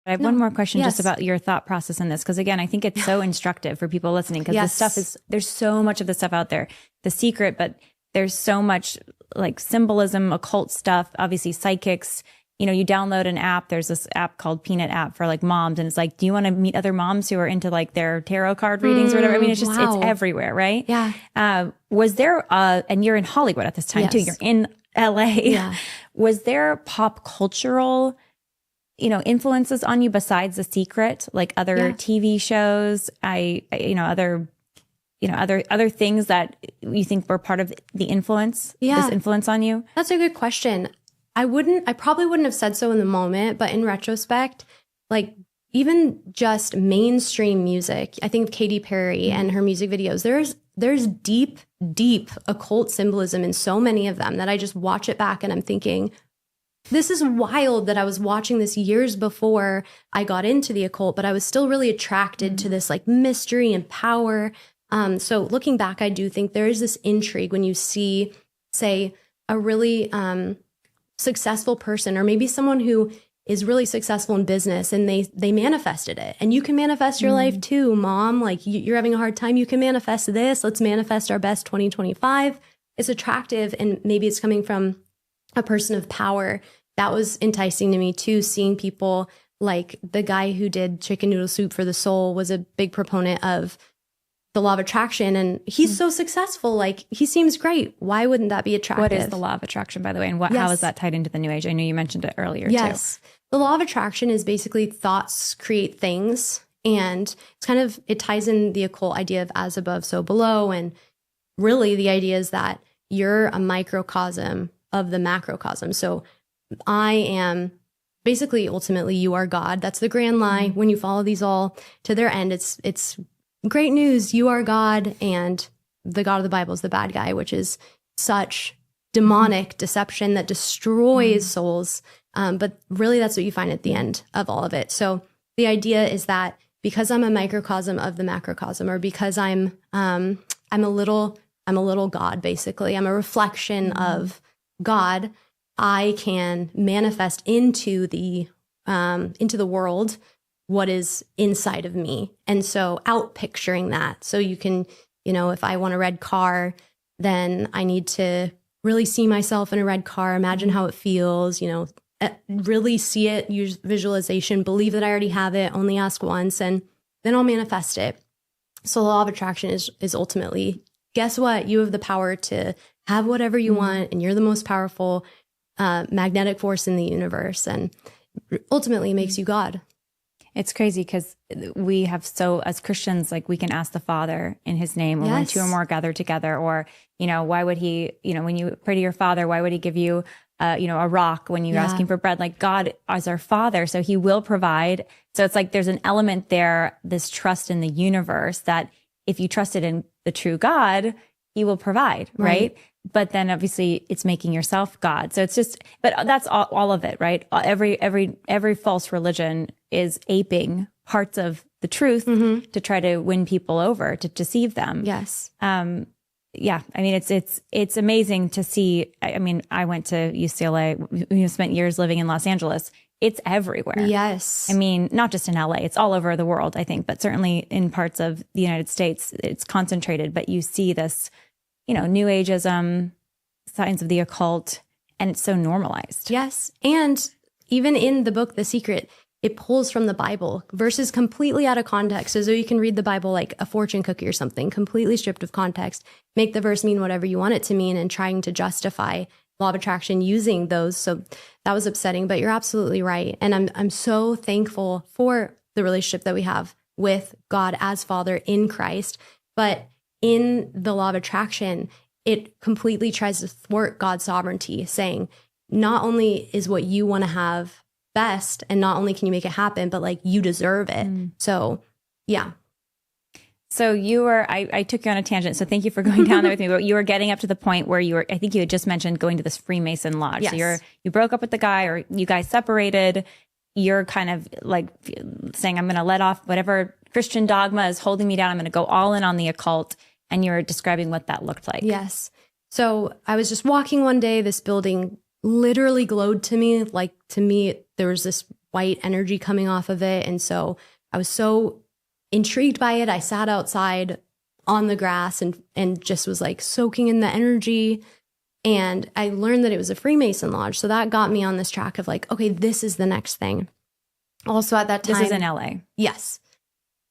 I have one more question just about your thought process in this. Because again, I think it's so instructive for people listening, because this stuff there's so much of this stuff out there, The Secret, but there's so much like symbolism, occult stuff, obviously psychics. You know, you download an app. There's this app called Peanut app for like moms. And it's like, do you want to meet other moms who are into like their tarot card readings or whatever? I mean, it's just, it's everywhere, right? Yeah. Was there, and you're in Hollywood at this time too. You're in LA. Yeah. Was there pop cultural, influences on you besides The Secret, like other TV shows, other things that you think were part of the influence, this influence on you? That's a good question. I probably wouldn't have said so in the moment, but in retrospect, like even just mainstream music, I think Katy Perry and her music videos, there's deep, deep occult symbolism in so many of them that I just watch it back and I'm thinking, this is wild that I was watching this years before I got into the occult, but I was still really attracted to this like mystery and power. So looking back, I do think there is this intrigue when you see, say, a really successful person, or maybe someone who is really successful in business and they manifested it. And you can manifest your life too, mom. Like you're having a hard time, you can manifest this. Let's manifest our best 2025. It's attractive, and maybe it's coming from a person of power. That was enticing to me too, seeing people like the guy who did Chicken Noodle Soup for the Soul was a big proponent of the law of attraction, and he's so successful. Like he seems great. Why wouldn't that be attractive? What is the law of attraction, by the way, and how is that tied into the New Age? I know you mentioned it earlier too. The law of attraction is basically thoughts create things, and it ties in the occult idea of as above, so below. And really the idea is that you're a microcosm of the macrocosm. So I am basically, ultimately, you are God. That's the grand lie. When you follow these all to their end, it's great news. You are God, and the God of the Bible is the bad guy, which is such demonic deception that destroys souls. But really, that's what you find at the end of all of it. So the idea is that because I'm a microcosm of the macrocosm, or because I'm a little God, basically, I'm a reflection of God, I can manifest into the world what is inside of me. And so out picturing that. So you can, if I want a red car, then I need to really see myself in a red car, imagine how it feels, really see it, use visualization, believe that I already have it, only ask once, and then I'll manifest it. So the law of attraction is ultimately, guess what? You have the power to have whatever you want, and you're the most powerful magnetic force in the universe, and ultimately makes you God. It's crazy because we have as Christians, like we can ask the Father in his name, or when two or more gather together, or, why would he, when you pray to your Father, why would he give you, a rock when you're asking for bread? Like God is our Father, so he will provide. So it's like there's an element there, this trust in the universe, that if you trusted in the true God, he will provide, right? But then obviously it's making yourself God. So it's just, but that's all of it, right? Every false religion is aping parts of the truth to try to win people over, to deceive them. Yes. Yeah. I mean, it's amazing to see. I mean, I went to UCLA, spent years living in Los Angeles. It's everywhere. Yes. I mean, not just in LA, it's all over the world, I think, but certainly in parts of the United States, it's concentrated. But you see this, New Ageism, signs of the occult, and it's so normalized. Yes. And even in the book, The Secret, it pulls from the Bible, verses completely out of context. So you can read the Bible like a fortune cookie or something, completely stripped of context, make the verse mean whatever you want it to mean, and trying to justify law of attraction using those. So that was upsetting, but you're absolutely right. And I'm so thankful for the relationship that we have with God as Father in Christ. But in the law of attraction, it completely tries to thwart God's sovereignty, saying not only is what you want to have best, and not only can you make it happen, but like you deserve it. So yeah. So I took you on a tangent, so thank you for going down there with me, but you were getting up to the point where I think you had just mentioned going to this Freemason lodge. Yes. So you broke up with the guy, or you guys separated. You're kind of like saying, I'm going to let off whatever Christian dogma is holding me down. I'm going to go all in on the occult. And you're describing what that looked like. Yes. So I was just walking one day, this building literally glowed to me. Like, to me, there was this white energy coming off of it. And so I was so intrigued by it. I sat outside on the grass and just was like soaking in the energy. And I learned that it was a Freemason lodge. So that got me on this track of like, okay, this is the next thing. Also at that time. This is in LA. Yes.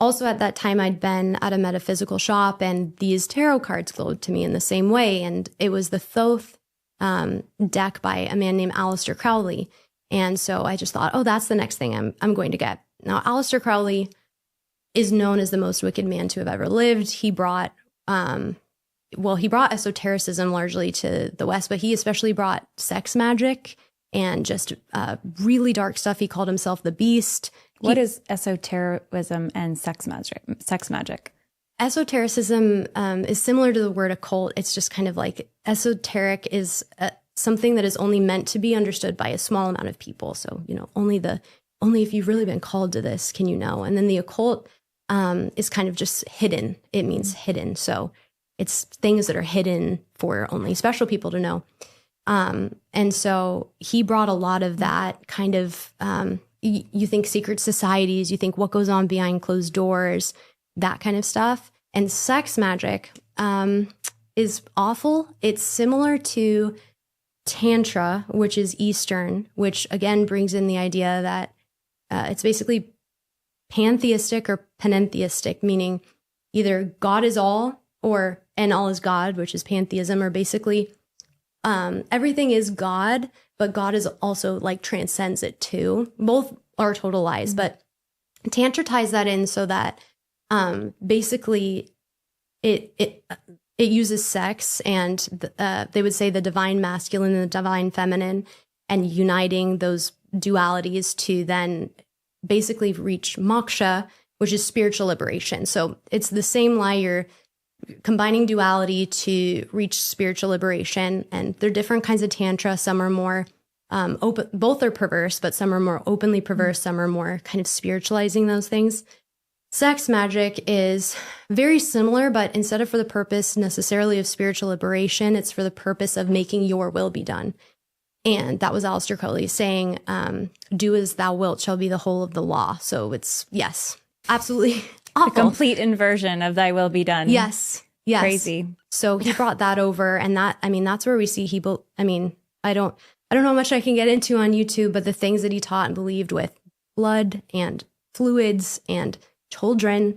Also at that time, I'd been at a metaphysical shop and these tarot cards glowed to me in the same way. And it was the Thoth deck by a man named Alistair Crowley. And so I just thought, oh, that's the next thing I'm going to get. Now, Alistair Crowley is known as the most wicked man to have ever lived. He brought esotericism largely to the West, but he especially brought sex magic and just really dark stuff. He called himself the Beast. What is esotericism and sex magic? Esotericism is similar to the word occult. It's just kind of like esoteric is something that is only meant to be understood by a small amount of people. So, only if you've really been called to this can you know. And then the occult is kind of just hidden. It means hidden. So it's things that are hidden for only special people to know. And so he brought a lot of that kind of, you think secret societies, you think what goes on behind closed doors, that kind of stuff. And sex magic is awful. It's similar to Tantra, which is Eastern, which again brings in the idea that it's basically pantheistic or panentheistic, meaning either God is all and all is God, which is pantheism, or basically everything is God, but God is also like transcends it too. Both are total lies, but Tantra ties that in so that basically it uses sex and they would say the divine masculine and the divine feminine and uniting those dualities to then basically reach moksha, which is spiritual liberation. So it's the same lie. You're combining duality to reach spiritual liberation. And there are different kinds of Tantra. Some are more open, both are perverse, but some are more openly perverse. Some are more kind of spiritualizing those things. Sex magic is very similar, but instead of for the purpose necessarily of spiritual liberation, it's for the purpose of making your will be done. And that was Alistair Crowley saying, do as thou wilt shall be the whole of the law. So it's, yes, absolutely awful. A complete inversion of thy will be done. Yes. Yes. Crazy. So he brought that over. And that's where we see I don't know how much I can get into on YouTube, but the things that he taught and believed with blood and fluids and children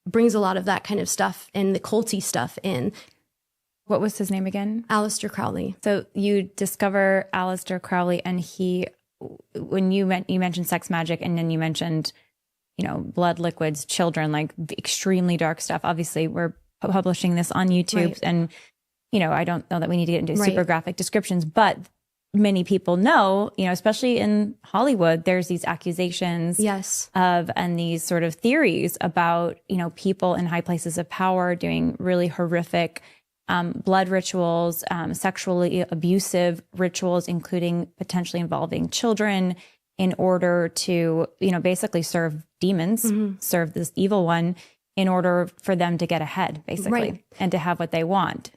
brings a lot of that kind of stuff and the culty stuff in. What was his name again? Alistair Crowley. So you discover Alistair Crowley, and when you mentioned sex magic, and then you mentioned, blood, liquids, children, like extremely dark stuff. Obviously, we're publishing this on YouTube, right. And I don't know that we need to get into super graphic descriptions, but many people know, especially in Hollywood, there's these accusations and these sort of theories about, people in high places of power doing really horrific blood rituals, sexually abusive rituals, including potentially involving children in order to, basically serve demons, serve this evil one in order for them to get ahead, basically, and to have what they want.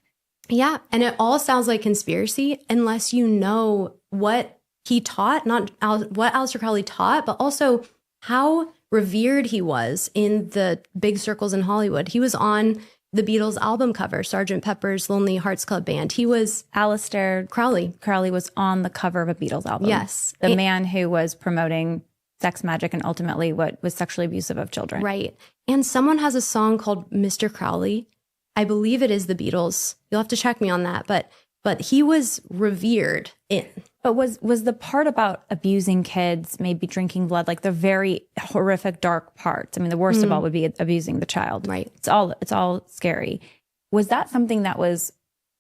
Yeah. And it all sounds like conspiracy unless you know what he taught, not what Alistair Crowley taught, but also how revered he was in the big circles in Hollywood. He was on the Beatles album cover, Sgt. Pepper's Lonely Hearts Club Band. He was Alistair Crowley. Crowley was on the cover of a Beatles album. Yes. The man who was promoting sex magic and ultimately what was sexually abusive of children. Right. And someone has a song called Mr. Crowley. I believe it is the Beatles. You'll have to check me on that. But he was revered in. But was the part about abusing kids, maybe drinking blood, like the very horrific, dark parts? I mean, the worst of all would be abusing the child. Right. It's all scary. Was that something that was,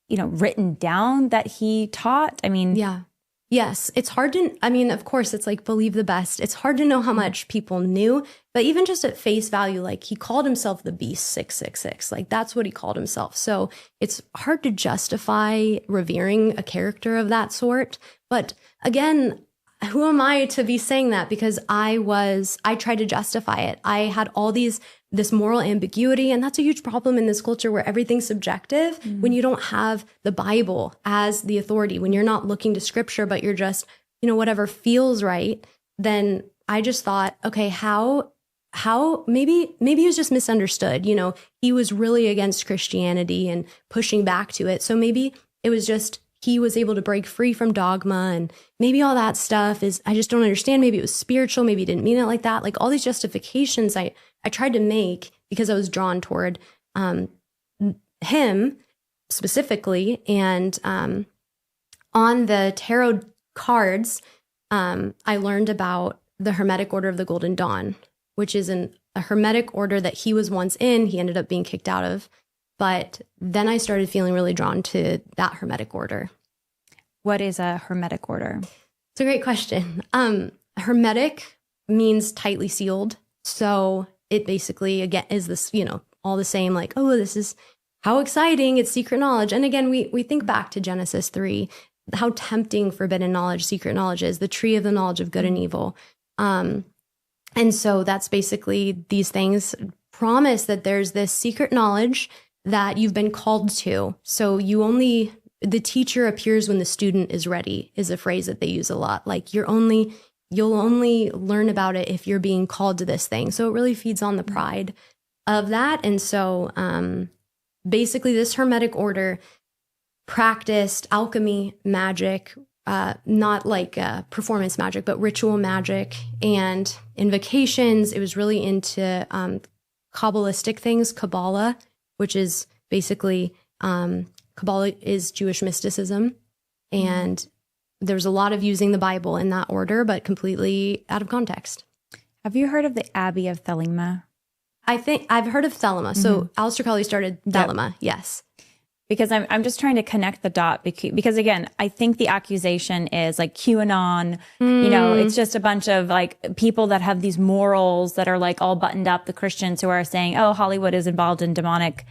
written down that he taught? I mean, yeah. Yes. It's hard to, of course, it's like believe the best. It's hard to know how much people knew, but even just at face value, like he called himself the Beast 666. Like that's what he called himself. So it's hard to justify revering a character of that sort. But again, who am I to be saying that? Because I tried to justify it. I had all this moral ambiguity. And that's a huge problem in this culture where everything's subjective. When you don't have the Bible as the authority, when you're not looking to scripture, but you're just, whatever feels right. then I just thought, okay, how maybe he was just misunderstood. He was really against Christianity and pushing back to it. So maybe it was just he was able to break free from dogma, and maybe all that stuff is, I just don't understand. Maybe it was spiritual. Maybe he didn't mean it like that. Like all these justifications I tried to make because I was drawn toward him specifically. And on the tarot cards, I learned about the Hermetic Order of the Golden Dawn, which is a Hermetic order that he was once in. He ended up being kicked out of. But then I started feeling really drawn to that Hermetic order. What is a Hermetic order? It's a great question. Hermetic means tightly sealed. So it basically, again, is this, all the same, like, oh, this is how exciting. It's secret knowledge. And again, we think back to Genesis 3, how tempting forbidden knowledge, secret knowledge is, the tree of the knowledge of good and evil. And so that's basically, these things promise that there's this secret knowledge that you've been called to. So the teacher appears when the student is ready, is a phrase that they use a lot. Like you'll only learn about it if you're being called to this thing. So it really feeds on the pride of that. And so basically this Hermetic order practiced alchemy, magic, not like performance magic, but ritual magic and invocations. It was really into Kabbalistic things, Kabbalah, which is basically, Kabbalah is Jewish mysticism. And there's a lot of using the Bible in that order, but completely out of context. Have you heard of the Abbey of Thelema? I think I've heard of Thelema. So Alistair Crowley started Thelema, yes. Because I'm just trying to connect the dot because again, I think the accusation is like QAnon, it's just a bunch of like people that have these morals that are like all buttoned up, the Christians who are saying, oh, Hollywood is involved in demonic,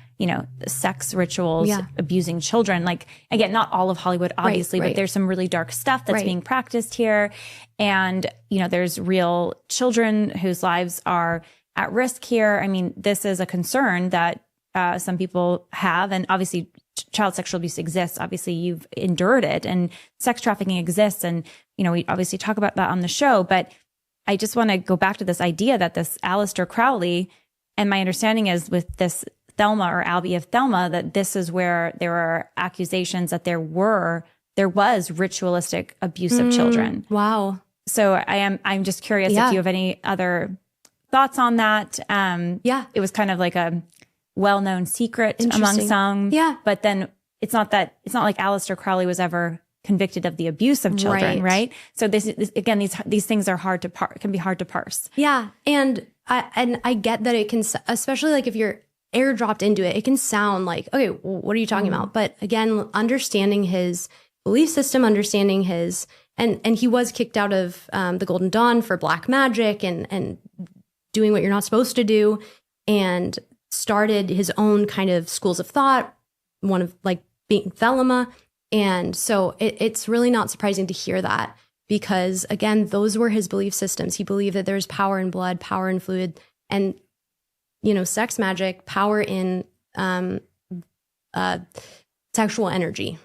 sex rituals, abusing children. Like again, not all of Hollywood, obviously, but there's some really dark stuff that's being practiced here. And, there's real children whose lives are at risk here. I mean, this is a concern that some people have, and obviously child sexual abuse exists. Obviously you've endured it, and sex trafficking exists. And, we obviously talk about that on the show, but I just want to go back to this idea that this Alistair Crowley, and my understanding is with this Thelema or Abbey of Thelema, that this is where there are accusations that there was ritualistic abuse of children. Wow. So I'm just curious if you have any other thoughts on that. It was kind of like a well-known secret among some. Yeah. But then it's not like Alistair Crowley was ever convicted of the abuse of children, right? So this again, these things are can be hard to parse. Yeah. And I get that it can, especially like if you're airdropped into it, it can sound like, okay, well, what are you talking about? But again, understanding his belief system, understanding his, and he was kicked out of the Golden Dawn for black magic and doing what you're not supposed to do, and started his own kind of schools of thought, one of like being Thelema. And so it's really not surprising to hear that, because again, those were his belief systems. He believed that there's power in blood, power in fluid, and, sex magic, power in sexual energy.